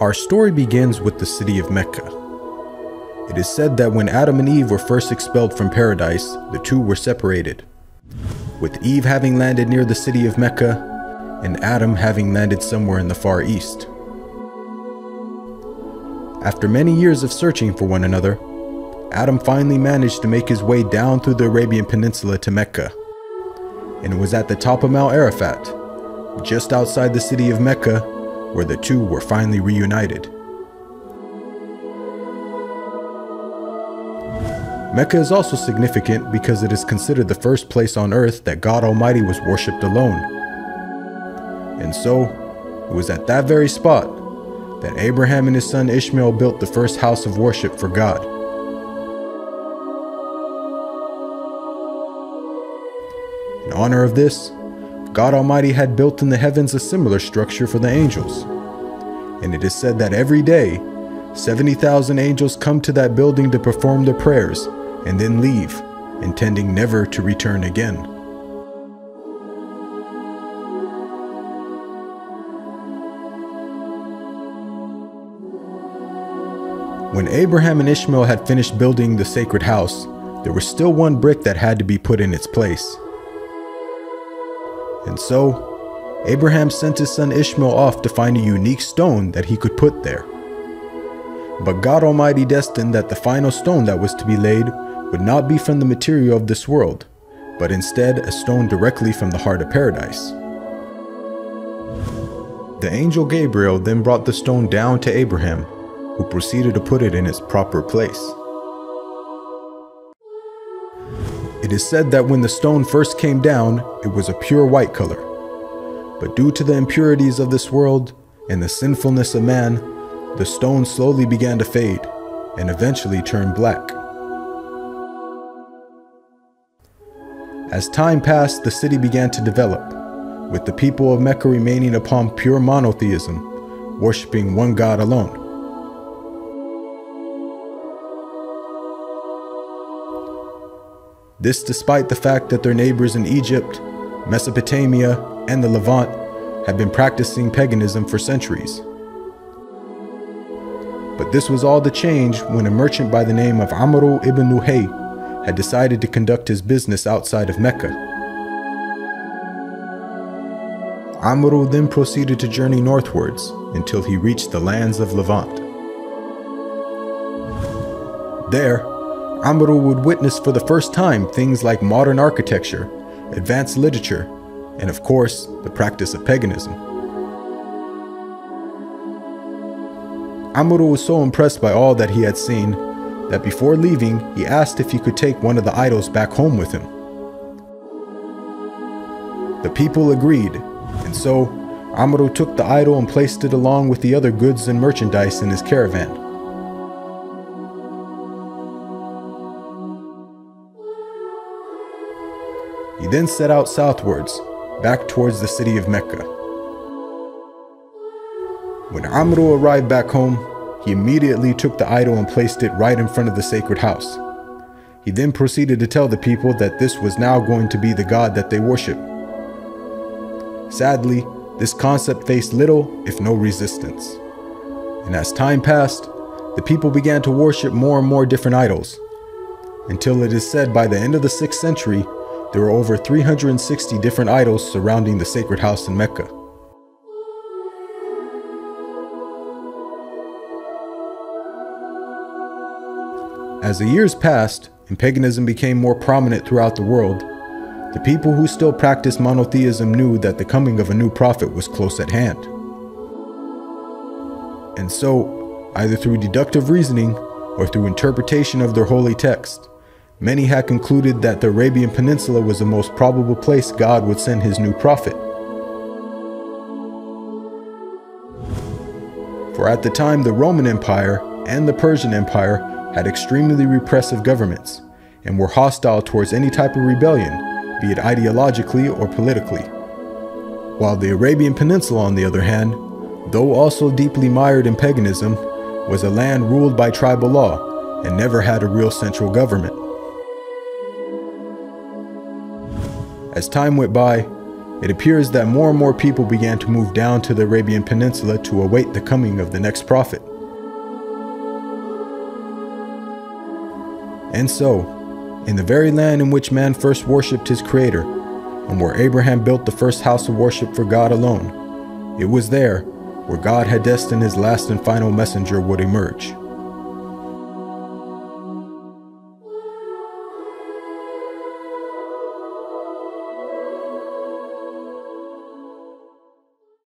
Our story begins with the city of Mecca. It is said that when Adam and Eve were first expelled from paradise, the two were separated, with Eve having landed near the city of Mecca and Adam having landed somewhere in the Far East. After many years of searching for one another, Adam finally managed to make his way down through the Arabian Peninsula to Mecca, and it was at the top of Mount Arafat, just outside the city of Mecca, where the two were finally reunited. Mecca is also significant because it is considered the first place on earth that God Almighty was worshipped alone. And so, it was at that very spot that Abraham and his son Ishmael built the first house of worship for God. In honor of this, God Almighty had built in the heavens a similar structure for the angels. And it is said that every day, 70,000 angels come to that building to perform their prayers and then leave, intending never to return again. When Abraham and Ishmael had finished building the sacred house, there was still one brick that had to be put in its place. And so, Abraham sent his son Ishmael off to find a unique stone that he could put there. But God Almighty destined that the final stone that was to be laid would not be from the material of this world, but instead a stone directly from the heart of paradise. The angel Gabriel then brought the stone down to Abraham, who proceeded to put it in its proper place. It is said that when the stone first came down, it was a pure white color. But due to the impurities of this world and the sinfulness of man, the stone slowly began to fade and eventually turned black. As time passed, the city began to develop, with the people of Mecca remaining upon pure monotheism, worshiping one God alone. This despite the fact that their neighbors in Egypt, Mesopotamia, and the Levant had been practicing paganism for centuries. But this was all to change when a merchant by the name of Amr ibn Luhay had decided to conduct his business outside of Mecca. Amr then proceeded to journey northwards until he reached the lands of Levant. There, Amr would witness for the first time things like modern architecture, advanced literature, and of course, the practice of paganism. Amr was so impressed by all that he had seen that before leaving, he asked if he could take one of the idols back home with him. The people agreed, and so Amr took the idol and placed it along with the other goods and merchandise in his caravan. He then set out southwards, back towards the city of Mecca. When Amr arrived back home, he immediately took the idol and placed it right in front of the sacred house. He then proceeded to tell the people that this was now going to be the God that they worship. Sadly, this concept faced little, if no resistance. And as time passed, the people began to worship more and more different idols, until it is said by the end of the 6th century, there were over 360 different idols surrounding the sacred house in Mecca. As the years passed and paganism became more prominent throughout the world, the people who still practiced monotheism knew that the coming of a new prophet was close at hand. And so, either through deductive reasoning or through interpretation of their holy text, many had concluded that the Arabian Peninsula was the most probable place God would send his new prophet. For at the time, the Roman Empire and the Persian Empire had extremely repressive governments and were hostile towards any type of rebellion, be it ideologically or politically. While the Arabian Peninsula, on the other hand, though also deeply mired in paganism, was a land ruled by tribal law and never had a real central government. As time went by, It appears that more and more people began to move down to the Arabian Peninsula to await the coming of the next prophet. And so, in the very land in which man first worshipped his Creator, and where Abraham built the first house of worship for God alone, it was there where God had destined his last and final messenger would emerge.